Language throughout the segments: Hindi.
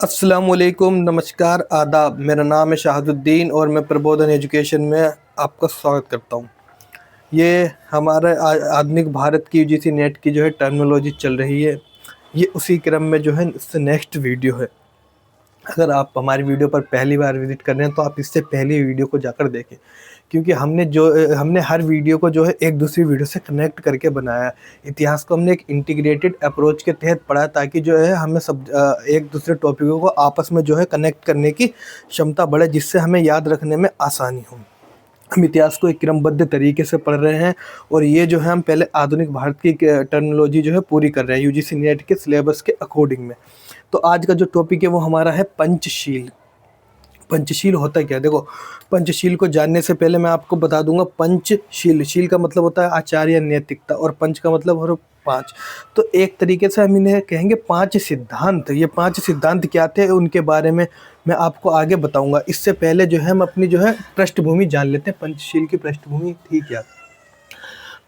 अस्सलामुअलैकुम, नमस्कार, आदाब। मेरा नाम है शाहदुद्दीन और मैं प्रबोधन एजुकेशन में आपका स्वागत करता हूँ। ये हमारा आधुनिक भारत की यूजीसी नेट की जो है टर्मिनोलॉजी चल रही है। ये उसी क्रम में जो है इससे नेक्स्ट वीडियो है। अगर आप हमारी वीडियो पर पहली बार विज़िट कर रहे हैं तो आप इससे पहली वीडियो को जाकर देखें, क्योंकि हमने हर वीडियो को जो है एक दूसरी वीडियो से कनेक्ट करके बनाया है। इतिहास को हमने एक इंटीग्रेटेड अप्रोच के तहत पढ़ा ताकि जो है हमें सब एक दूसरे टॉपिकों को आपस में जो है कनेक्ट करने की क्षमता बढ़े, जिससे हमें याद रखने में आसानी हो। हम इतिहास को एक क्रमबद्ध तरीके से पढ़ रहे हैं और ये जो है हम पहले आधुनिक भारत की टर्मिनोलॉजी जो है पूरी कर रहे हैं यूजीसी नेट के सिलेबस के अकॉर्डिंग में। तो आज का जो टॉपिक है वो हमारा है पंचशील। पंचशील होता है क्या? देखो, पंचशील को जानने से पहले मैं आपको बता दूंगा। पंचशील, शील का मतलब होता है आचार या नैतिकता, और पंच का मतलब हो पाँच। तो एक तरीके से हम इन्हें कहेंगे पांच सिद्धांत। ये पांच सिद्धांत क्या थे उनके बारे में मैं आपको आगे बताऊंगा। इससे पहले जो है हम अपनी जो है पृष्ठभूमि जान लेते हैं। पंचशील की पृष्ठभूमि थी क्या?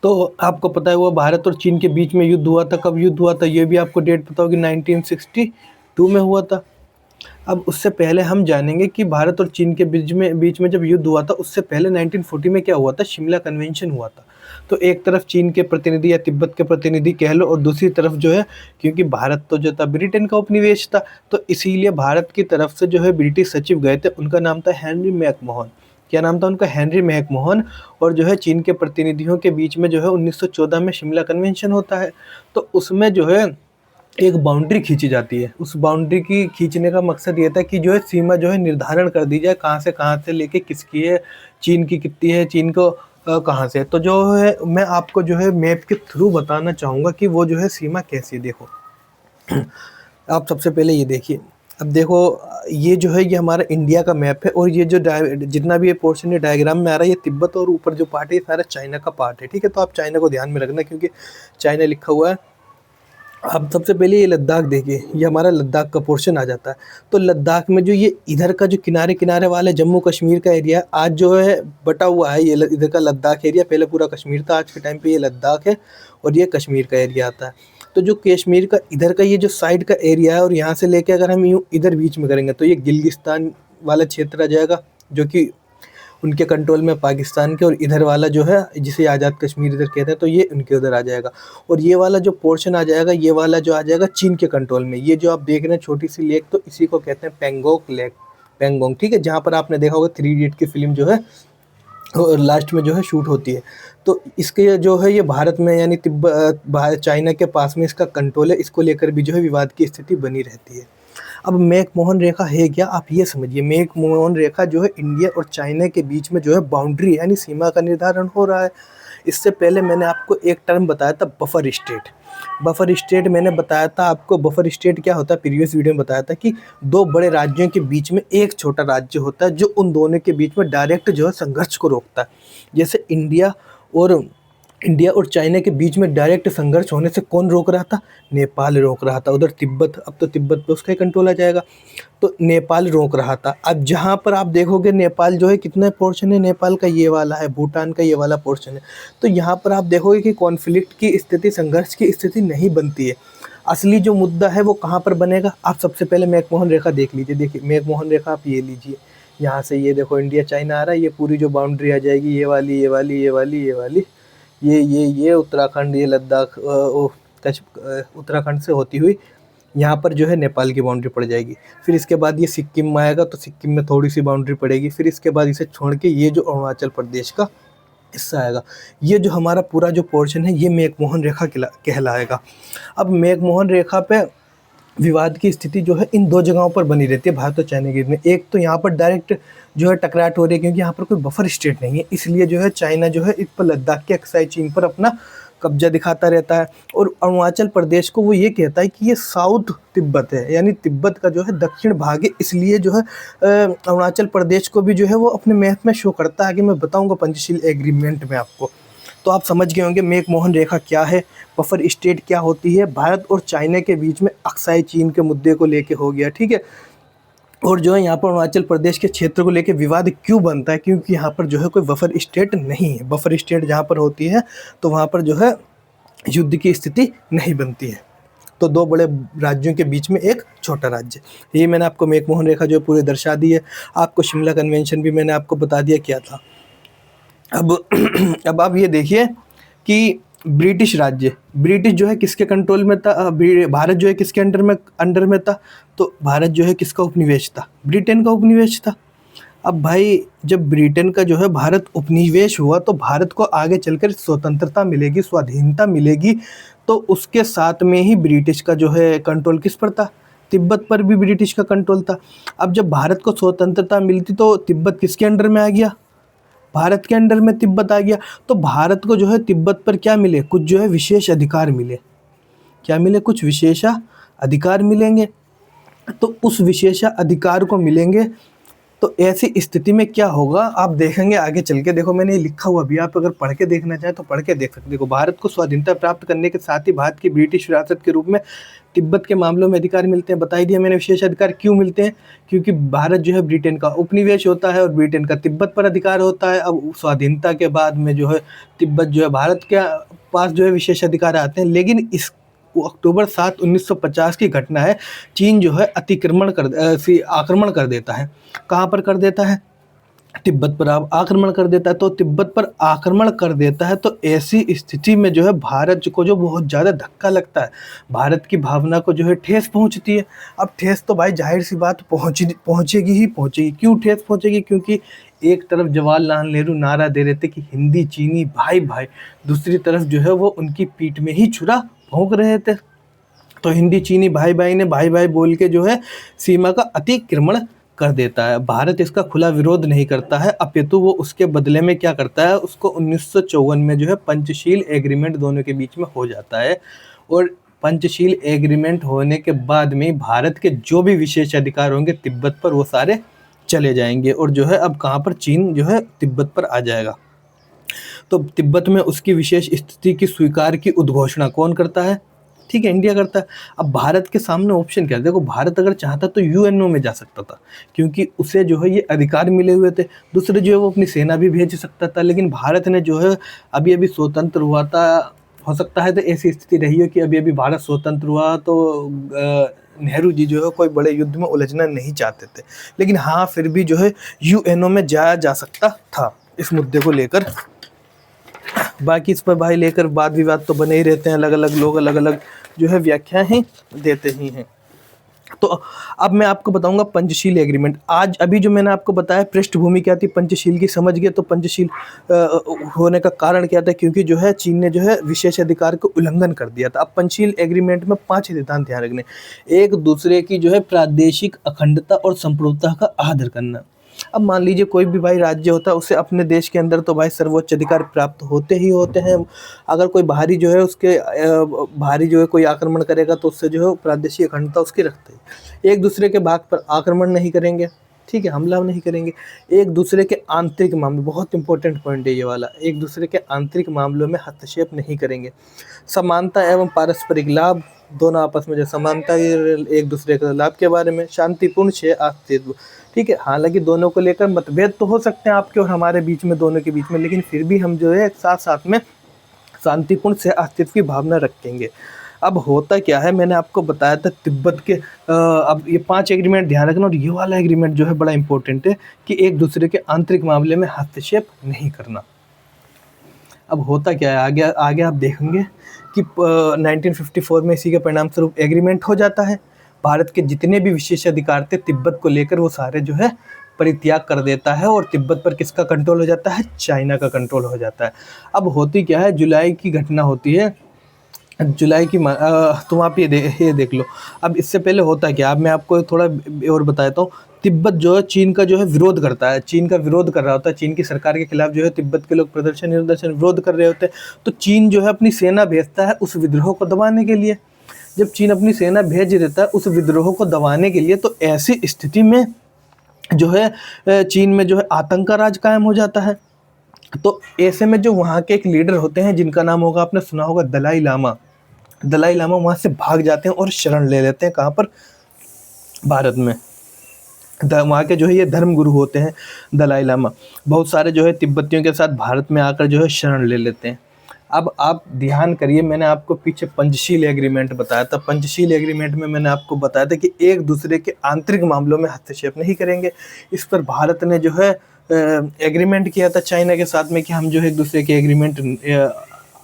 तो आपको पता है वो भारत और चीन के बीच में युद्ध हुआ था। कब युद्ध हुआ था ये भी आपको डेट पता होगी, 1962 में हुआ था। अब उससे पहले हम जानेंगे कि भारत और चीन के बीच में जब युद्ध हुआ था, उससे पहले 1940 में क्या हुआ था? शिमला कन्वेंशन हुआ था। तो एक तरफ चीन के प्रतिनिधि या तिब्बत के प्रतिनिधि कह लो, और दूसरी तरफ जो है, क्योंकि भारत तो जो था ब्रिटेन का उपनिवेश था, तो इसीलिए भारत की तरफ से जो है ब्रिटिश सचिव गए थे। उनका नाम था हेनरी मैकमोहन। क्या नाम था उनका? Henry McMahon. और जो है चीन के प्रतिनिधियों के बीच में जो है 1914 में शिमला कन्वेंशन होता है। तो उसमें जो है एक बाउंड्री खींची जाती है। उस बाउंड्री की खींचने का मकसद ये था कि जो है सीमा जो है निर्धारण कर दी जाए, कहाँ से लेके किसकी है, चीन की कितनी है, चीन को कहाँ से है। तो जो है मैं आपको जो है मैप के थ्रू बताना चाहूँगा कि वो जो है सीमा कैसी है। देखो आप सबसे पहले ये देखिए। अब देखो, ये जो है ये हमारा इंडिया का मैप है, और ये जो जितना भी ये पोर्शन है डायग्राम में आ रहा है, ये तिब्बत और ऊपर जो पार्ट है ये सारा चाइना का पार्ट है। ठीक है, तो आप चाइना को ध्यान में रखना क्योंकि चाइना लिखा हुआ है। अब सबसे पहले ये लद्दाख देखिए, ये हमारा लद्दाख का पोर्शन आ जाता है। तो लद्दाख में जो ये इधर का जो किनारे किनारे वाला जम्मू कश्मीर का एरिया आज जो है बटा हुआ है, ये इधर का लद्दाख एरिया पहले पूरा कश्मीर था, आज के टाइम पे ये लद्दाख है और ये कश्मीर का एरिया आता है। तो जो कश्मीर का इधर का ये जो साइड का एरिया है, और यहाँ से लेके अगर हम यूँ इधर बीच में करेंगे तो ये गिलगिस्तान वाला क्षेत्र आ जाएगा, जो कि उनके कंट्रोल में पाकिस्तान के, और इधर वाला जो है जिसे आज़ाद कश्मीर इधर कहते हैं तो ये उनके उधर आ जाएगा। और ये वाला जो पोर्शन आ जाएगा, ये वाला जो आ जाएगा चीन के कंट्रोल में। ये जो आप देख रहे हैं छोटी सी लेक, तो इसी को कहते हैं पेंगोंग लेक, पेंगोंग। ठीक है, जहाँ पर आपने देखा होगा 3 इडियट की फिल्म जो है और लास्ट में जो है शूट होती है। तो इसके जो है ये भारत में यानी तिब्बत चाइना के पास में इसका कंट्रोल है। इसको लेकर भी जो है विवाद की स्थिति बनी रहती है। अब मैकमोहन रेखा है क्या? आप ये समझिए, मैकमोहन रेखा जो है इंडिया और चाइना के बीच में जो है बाउंड्री यानी सीमा का निर्धारण हो रहा है। इससे पहले मैंने आपको एक टर्म बताया था, बफर स्टेट। बफर स्टेट मैंने बताया था आपको। बफर स्टेट क्या होता है? प्रीवियस वीडियो में बताया था कि दो बड़े राज्यों के बीच में एक छोटा राज्य होता है जो उन दोनों के बीच में डायरेक्ट जो है संघर्ष को रोकता है। जैसे इंडिया और चाइना के बीच में डायरेक्ट संघर्ष होने से कौन रोक रहा था? नेपाल रोक रहा था। उधर तिब्बत, अब तो तिब्बत पे उसका ही कंट्रोल आ जाएगा, तो नेपाल रोक रहा था। अब जहाँ पर आप देखोगे नेपाल जो है कितना पोर्शन है, नेपाल का ये वाला है, भूटान का ये वाला पोर्शन है। तो यहाँ पर आप देखोगे कि कॉन्फ्लिक्ट की स्थिति, संघर्ष की स्थिति नहीं बनती है। असली जो मुद्दा है वो कहाँ पर बनेगा? आप सबसे पहले मैकमोहन रेखा देख लीजिए। देखिए मैकमोहन रेखा आप ये लीजिए, यहाँ से ये देखो इंडिया चाइना आ रहा है, ये पूरी जो बाउंड्री आ जाएगी, ये वाली, ये वाली, ये वाली, ये वाली, ये उत्तराखंड, ये लद्दाख, उत्तराखंड से होती हुई यहाँ पर जो है नेपाल की बाउंड्री पड़ जाएगी। फिर इसके बाद ये सिक्किम में आएगा, तो सिक्किम में थोड़ी सी बाउंड्री पड़ेगी। फिर इसके बाद इसे छोड़ के ये जो अरुणाचल प्रदेश का हिस्सा आएगा, ये जो हमारा पूरा जो पोर्शन है ये मैकमोहन रेखा कहलाएगा। अब मैकमोहन रेखा पे विवाद की स्थिति जो है इन दो जगहों पर बनी रहती है, भारत और चाइना के बीच में। एक तो यहाँ पर डायरेक्ट जो है टकराट हो रही है, क्योंकि यहाँ पर कोई बफर स्टेट नहीं है, इसलिए जो है चाइना जो है इस पर लद्दाख के अक्साई चीन पर अपना कब्जा दिखाता रहता है। और अरुणाचल प्रदेश को वो ये कहता है कि ये साउथ तिब्बत है, यानी तिब्बत का जो है दक्षिण भाग है। इसलिए जो है अरुणाचल प्रदेश को भी जो है वो अपने मैप में शो करता है। कि मैं बताऊँगा पंचशील एग्रीमेंट में आपको। तो आप समझ गए होंगे मैकमोहन रेखा क्या है, बफर स्टेट क्या होती है। भारत और चाइना के बीच में अक्साई चीन के मुद्दे को लेके हो गया, ठीक है। और जो है यहाँ पर अरुणाचल प्रदेश के क्षेत्र को लेके विवाद क्यों बनता है? क्योंकि यहाँ पर जो है कोई बफर स्टेट नहीं है। बफर स्टेट जहाँ पर होती है तो वहाँ पर जो है युद्ध की स्थिति नहीं बनती है। तो दो बड़े राज्यों के बीच में एक छोटा राज्य। ये मैंने आपको मैकमोहन रेखा जो पूरी दर्शा दी है। आपको शिमला कन्वेंशन भी मैंने आपको बता दिया क्या था। अब अब आप ये देखिए कि ब्रिटिश राज्य, ब्रिटिश जो है किसके कंट्रोल में था, भारत जो है किसके अंडर में था, तो भारत जो है किसका उपनिवेश था, ब्रिटेन का उपनिवेश था। अब भाई जब ब्रिटेन का जो है भारत उपनिवेश हुआ तो भारत को आगे चलकर स्वतंत्रता मिलेगी, स्वाधीनता मिलेगी, तो उसके साथ में ही ब्रिटिश का जो है कंट्रोल किस पर था, तिब्बत पर भी ब्रिटिश का कंट्रोल था। अब जब भारत को स्वतंत्रता मिलती तो तिब्बत किसके अंडर में आ गया, भारत के अंडर में तिब्बत आ गया। तो भारत को जो है तिब्बत पर क्या मिले, कुछ जो है विशेष अधिकार मिले, क्या मिले, कुछ विशेष अधिकार मिलेंगे। तो उस विशेष अधिकार को मिलेंगे तो ऐसी स्थिति में क्या होगा आप देखेंगे आगे चल के। देखो मैंने ये लिखा हुआ भी, आप अगर पढ़ के देखना चाहें तो पढ़ के देख सकते हैं। देखो, भारत को स्वाधीनता प्राप्त करने के साथ ही भारत की ब्रिटिश विरासत के रूप में तिब्बत के मामलों में अधिकार मिलते हैं। बता ही दिया मैंने विशेष अधिकार क्यों मिलते हैं, क्योंकि भारत जो है ब्रिटेन का उपनिवेश होता है और ब्रिटेन का तिब्बत पर अधिकार होता है। अब स्वाधीनता के बाद में जो है तिब्बत जो है भारत के पास जो है विशेष अधिकार आते हैं। लेकिन इस अक्टूबर 7, 1950 की घटना है, चीन जो है आक्रमण कर देता है। कहाँ पर कर देता है, तिब्बत पर आक्रमण कर देता है। तो तिब्बत पर आक्रमण कर देता है तो ऐसी स्थिति में जो है भारत को जो बहुत ज़्यादा धक्का लगता है, भारत की भावना को जो है ठेस पहुंचती है। अब ठेस तो भाई जाहिर सी बात पहुंचेगी ही पहुंचेगी। क्यों ठेस पहुंचेगी, क्योंकि एक तरफ जवाहरलाल नेहरू नारा दे रहे थे कि हिंदी चीनी भाई भाई, दूसरी तरफ जो है वो उनकी पीठ में ही छुरा भोंक रहे थे। तो हिंदी चीनी भाई भाई ने भाई भाई बोल के जो है सीमा का अतिक्रमण कर देता है। भारत इसका खुला विरोध नहीं करता है, अपितु वो उसके बदले में क्या करता है, उसको 1954 में जो है पंचशील एग्रीमेंट दोनों के बीच में हो जाता है। और पंचशील एग्रीमेंट होने के बाद में भारत के जो भी विशेष अधिकार होंगे तिब्बत पर वो सारे चले जाएंगे। और जो है अब कहाँ पर, चीन जो है तिब्बत पर आ जाएगा। तो तिब्बत में उसकी विशेष स्थिति की स्वीकार की उद्घोषणा कौन करता है, ठीक है, इंडिया करता है। अब भारत के सामने ऑप्शन क्या है, देखो भारत अगर चाहता तो यूएनओ में जा सकता था, क्योंकि उसे जो है ये अधिकार मिले हुए थे। दूसरे जो है वो अपनी सेना भी भेज सकता था। लेकिन भारत ने जो है अभी अभी स्वतंत्र हुआ था, हो सकता है तो ऐसी स्थिति रही हो कि अभी अभी भारत स्वतंत्र हुआ तो नेहरू जी जो है कोई बड़े युद्ध में उलझना नहीं चाहते थे। लेकिन हाँ फिर भी जो है यूएनओ में जाया जा सकता था इस मुद्दे को लेकर। बाकी इस पर भाई लेकर वाद विवाद तो बने ही रहते हैं, अलग अलग लोग अलग अलग जो है व्याख्याएं देते ही हैं। तो अब मैं आपको बताऊंगा पंचशील एग्रीमेंट। आज अभी जो मैंने आपको बताया पृष्ठभूमि क्या थी पंचशील की, समझ गए। तो पंचशील होने का कारण क्या था, क्योंकि जो है चीन ने जो है विशेष अधिकार को उल्लंघन कर दिया था। अब पंचशील एग्रीमेंट में 5 सिद्धांत ध्यान रखने, एक दूसरे की जो है प्रादेशिक अखंडता और संप्रभुता का आदर करना। अब मान लीजिए कोई भी भाई राज्य होता है, उसे अपने देश के अंदर तो भाई सर्वोच्च अधिकार प्राप्त होते ही होते हैं। अगर कोई बाहरी जो है उसके बाहरी जो है कोई आक्रमण करेगा तो उससे जो है प्रादेशिक अखंडता उसकी रखते हैं। एक दूसरे के भाग पर आक्रमण नहीं करेंगे, ठीक है, हमला नहीं करेंगे। एक दूसरे के आंतरिक मामले, बहुत इंपॉर्टेंट पॉइंट है ये वाला, एक दूसरे के आंतरिक मामलों में हस्तक्षेप नहीं करेंगे। समानता एवं पारस्परिक लाभ, दोनों आपस में जो समानता एक दूसरे के लाभ के बारे में। शांतिपूर्ण अस्तित्व, ठीक है, हालांकि दोनों को लेकर मतभेद तो हो सकते हैं आपके और हमारे बीच में, दोनों के बीच में, लेकिन फिर भी हम जो है साथ साथ में शांतिपूर्ण से अस्तित्व की भावना रखेंगे। अब होता क्या है, मैंने आपको बताया था तिब्बत के अब ये 5 एग्रीमेंट ध्यान रखना, और ये वाला एग्रीमेंट जो है बड़ा इंपॉर्टेंट है कि एक दूसरे के आंतरिक मामले में हस्तक्षेप नहीं करना। अब होता क्या है, आगे आगे आप देखेंगे कि 1954 में इसी के परिणाम स्वरूप एग्रीमेंट हो जाता है। भारत के जितने भी विशेष अधिकार थे तिब्बत को लेकर वो सारे जो है परित्याग कर देता है, और तिब्बत पर किसका कंट्रोल हो जाता है, चाइना का कंट्रोल हो जाता है। अब होती क्या है, जुलाई की घटना होती है, जुलाई की तुम आप ये देख लो। अब इससे पहले होता क्या, अब मैं आपको थोड़ा और बताता हूँ। तिब्बत जो है चीन का जो है विरोध करता है, चीन का विरोध कर रहा होता है, चीन की सरकार के खिलाफ जो है तिब्बत के लोग प्रदर्शन विरोध कर रहे होते हैं। तो चीन जो है अपनी सेना भेजता है उस विद्रोह को दबाने के लिए। जब चीन अपनी सेना भेज देता है उस विद्रोह को दबाने के लिए, तो ऐसी स्थिति में जो है चीन में जो है आतंक का राज कायम हो जाता है। तो ऐसे में जो वहाँ के एक लीडर होते हैं जिनका नाम होगा, आपने सुना होगा, दलाई लामा। दलाई लामा वहाँ से भाग जाते हैं और शरण ले लेते हैं, कहाँ पर, भारत में। वहाँ के जो है ये धर्म गुरु होते हैं दलाई लामा। बहुत सारे जो है तिब्बतियों के साथ भारत में आकर जो है शरण ले लेते हैं। अब आप ध्यान करिए, मैंने आपको पीछे पंचशील एग्रीमेंट बताया था। पंचशील एग्रीमेंट में मैंने आपको बताया था कि एक दूसरे के आंतरिक मामलों में हस्तक्षेप नहीं करेंगे। इस पर भारत ने जो है एग्रीमेंट किया था चाइना के साथ में कि हम जो है एक दूसरे के एग्रीमेंट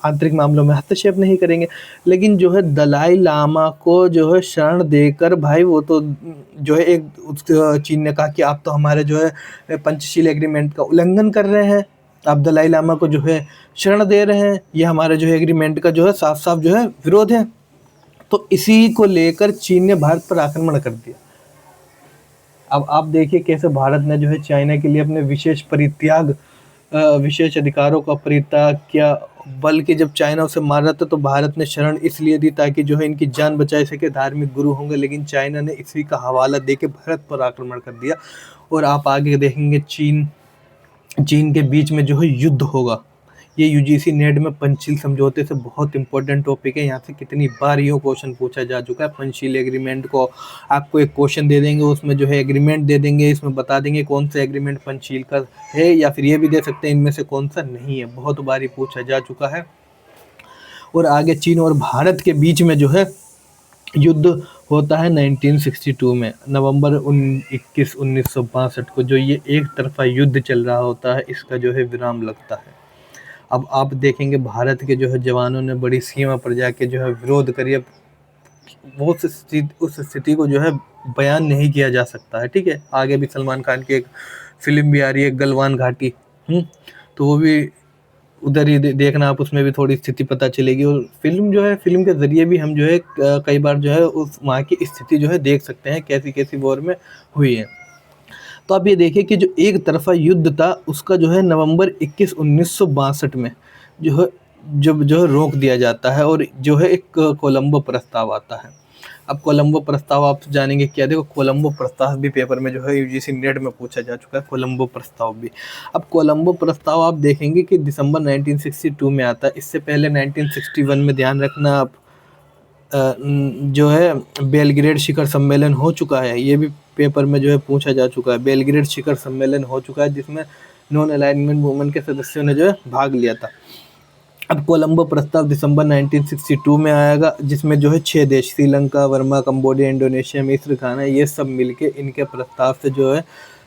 आंतरिक मामलों में हस्तक्षेप नहीं करेंगे। लेकिन जो है दलाई लामा को जो है शरण देकर भाई वो तो जो है चीन ने कहा कि आप तो हमारे जो है पंचशील एग्रीमेंट का उल्लंघन कर रहे हैं, आप दलाई लामा को जो है शरण दे रहे हैं, ये हमारे जो है एग्रीमेंट का जो है साफ साफ जो है विरोध है। तो इसी को लेकर चीन ने भारत पर आक्रमण कर दिया। अब आप देखिए कैसे भारत ने जो है चाइना के लिए अपने विशेष अधिकारों का परित्याग किया। बल्कि जब चाइना उसे मार रहा था तो भारत ने शरण इसलिए दी ताकि जो है इनकी जान बचा सके, धार्मिक गुरु होंगे। लेकिन चाइना ने इसी का हवाला देके भारत पर आक्रमण कर दिया। और आप आगे देखेंगे चीन के बीच में जो है युद्ध होगा। ये यूजीसी नेट में पंचशील समझौते से बहुत इंपॉर्टेंट टॉपिक है। यहाँ से कितनी बार ये क्वेश्चन पूछा जा चुका है। पंचशील एग्रीमेंट को आपको एक क्वेश्चन दे देंगे, उसमें जो है एग्रीमेंट दे देंगे, इसमें बता देंगे कौन सा एग्रीमेंट पंचशील का है, या फिर ये भी दे सकते हैं इनमें से कौन सा नहीं है। बहुत बार ये पूछा जा चुका है। और आगे चीन और भारत के बीच में जो है युद्ध होता है 1962 में, नवंबर 21 1962 को जो ये एक तरफा युद्ध चल रहा होता है, इसका जो है विराम लगता है। अब आप देखेंगे भारत के जो है जवानों ने बड़ी सीमा पर जाके जो है विरोध करिए। वो उस स्थिति को जो है बयान नहीं किया जा सकता है। ठीक है, आगे भी सलमान खान की एक फिल्म भी आ रही है गलवान घाटी, तो वो भी उधर ही देखना आप, उसमें भी थोड़ी स्थिति पता चलेगी। और फिल्म के जरिए भी हम जो है कई बार जो है उस वहाँ की स्थिति जो है देख सकते हैं कैसी कैसी वॉर में हुई है। तो आप ये देखिए कि जो एक तरफा युद्ध था उसका जो है नवंबर 21 1962 में जो है रोक दिया जाता है। और जो है एक कोलंबो प्रस्ताव आता है। अब कोलंबो प्रस्ताव आप जानेंगे क्या, देखो कोलंबो प्रस्ताव भी पेपर में जो है यूजीसी नेट में पूछा जा चुका है, कोलंबो प्रस्ताव भी। अब कोलंबो प्रस्ताव आप देखेंगे कि दिसंबर 1962 में आता है। इससे पहले 1961 में ध्यान रखना आप जो है बेलग्रेड शिखर सम्मेलन हो चुका है। ये भी पेपर में जो है पूछा जा चुका है। बेलग्रेड शिखर सम्मेलन हो चुका है जिसमें नॉन अलाइनमेंट मूवमेंट के सदस्यों ने जो है भाग लिया था। अब कोलंबो प्रस्ताव दिसंबर 1962 में आएगा, जिसमें जो है 6 देश श्रीलंका, वर्मा, कंबोडिया, इंडोनेशिया, मिस्र, घाना, ये सब मिलके इनके प्रस्ताव से जो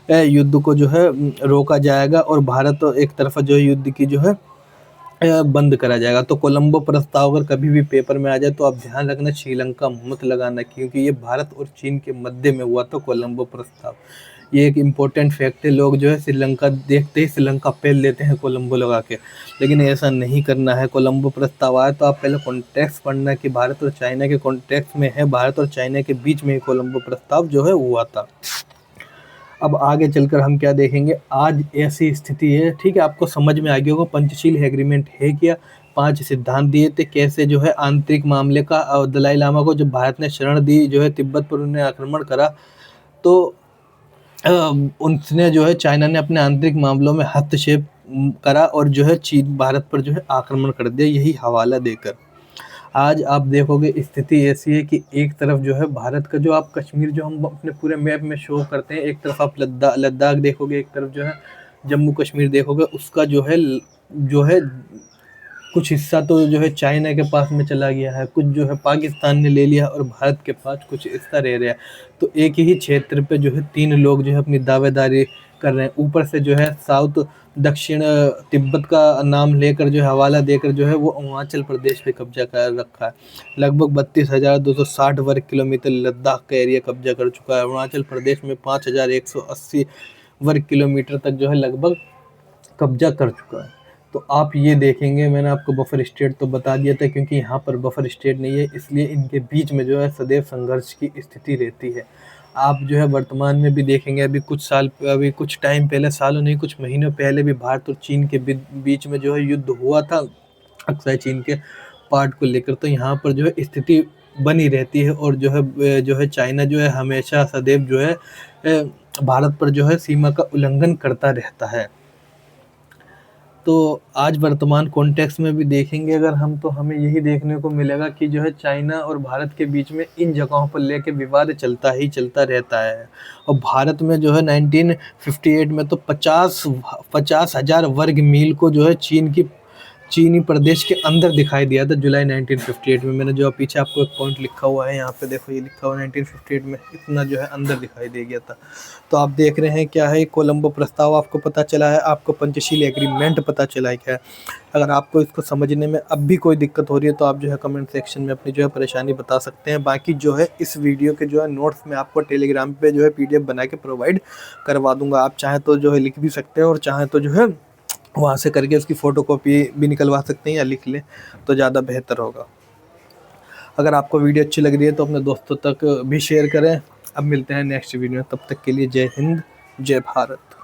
है युद्ध को जो है रोका जाएगा। और भारत एक तरफा जो है युद्ध की जो है बंद करा जाएगा। तो कोलंबो प्रस्ताव अगर कभी भी पेपर में आ जाए तो आप ध्यान रखना श्रीलंका मत लगाना, क्योंकि ये भारत और चीन के मध्य में हुआ था कोलंबो प्रस्ताव। ये एक इम्पोर्टेंट फैक्ट है। लोग जो है श्रीलंका देखते ही श्रीलंका पेल लेते हैं कोलंबो लगा के, लेकिन ऐसा नहीं करना है। कोलंबो प्रस्ताव आया तो आप पहले कॉन्टेक्स्ट पढ़ना कि भारत और चाइना के कॉन्टेक्स्ट में है, भारत और चाइना के बीच में कोलंबो प्रस्ताव जो है हुआ था। अब आगे चलकर हम क्या देखेंगे, आज ऐसी स्थिति है, ठीक है, आपको समझ में आ गया होगा पंचशील एग्रीमेंट है क्या। 5 सिद्धांत दिए थे कैसे जो है आंतरिक मामले का, दलाई लामा को जब भारत ने शरण दी जो है तिब्बत पर उन्हें आक्रमण करा, तो उनने जो है चाइना ने अपने आंतरिक मामलों में हस्तक्षेप करा और जो है चीन भारत पर जो है आक्रमण कर दिया, यही हवाला देकर। आज आप देखोगे स्थिति ऐसी है कि एक तरफ जो है भारत का जो आप कश्मीर जो हम अपने पूरे मैप में शो करते हैं, एक तरफ आप लद्दाख देखोगे, एक तरफ जो है जम्मू कश्मीर देखोगे, उसका जो है कुछ हिस्सा तो जो है चाइना के पास में चला गया है, कुछ जो है पाकिस्तान ने ले लिया और भारत के पास कुछ हिस्सा रह रहा है। तो एक ही क्षेत्र पे जो है 3 लोग जो है अपनी दावेदारी कर रहे हैं। ऊपर से जो है साउथ दक्षिण तिब्बत का नाम लेकर जो है हवाला देकर जो है वो अरुणाचल प्रदेश पे कब्जा कर रखा है। लगभग 32,260 वर्ग किलोमीटर लद्दाख का एरिया कब्जा कर चुका है। अरुणाचल प्रदेश में 5,180 वर्ग किलोमीटर तक जो है लगभग कब्जा कर चुका है। तो आप ये देखेंगे, मैंने आपको बफर स्टेट तो बता दिया था, क्योंकि यहाँ पर बफर स्टेट नहीं है इसलिए इनके बीच में जो है सदैव संघर्ष की स्थिति रहती है। आप जो है वर्तमान में भी देखेंगे, अभी कुछ टाइम पहले, सालों नहीं कुछ महीनों पहले भी भारत और चीन के बीच में जो है युद्ध हुआ था अक्सर चीन के पार्ट को लेकर। तो यहाँ पर जो है स्थिति बनी रहती है और जो है चाइना जो है हमेशा सदैव जो है भारत पर जो है सीमा का उल्लंघन करता रहता है। तो आज वर्तमान कॉन्टेक्स्ट में भी देखेंगे अगर हम, तो हमें यही देखने को मिलेगा कि जो है चाइना और भारत के बीच में इन जगहों पर लेके विवाद चलता रहता है। और भारत में जो है 1958 में तो 50,000 वर्ग मील को जो है चीनी प्रदेश के अंदर दिखाई दिया था जुलाई 1958 में। मैंने जो पीछे आपको एक पॉइंट लिखा हुआ है यहाँ पे देखो, ये लिखा हुआ 1958 में इतना जो है अंदर दिखाई दे गया था। तो आप देख रहे हैं क्या है, कोलंबो प्रस्ताव आपको पता चला है, आपको पंचशील एग्रीमेंट पता चला है क्या है। अगर आपको इसको समझने में अब भी कोई दिक्कत हो रही है तो आप जो है कमेंट सेक्शन में अपनी जो है परेशानी बता सकते हैं। बाकी जो है इस वीडियो के जो है नोट्स में आपको टेलीग्राम पे जो है PDF बना के प्रोवाइड करवा दूंगा। आप चाहें तो जो है लिख भी सकते हैं और चाहें तो जो है वहाँ से करके उसकी फ़ोटोकॉपी भी निकलवा सकते हैं या लिख लें तो ज़्यादा बेहतर होगा। अगर आपको वीडियो अच्छी लग रही है तो अपने दोस्तों तक भी शेयर करें। अब मिलते हैं नेक्स्ट वीडियो में, तब तक के लिए जय हिंद, जय भारत।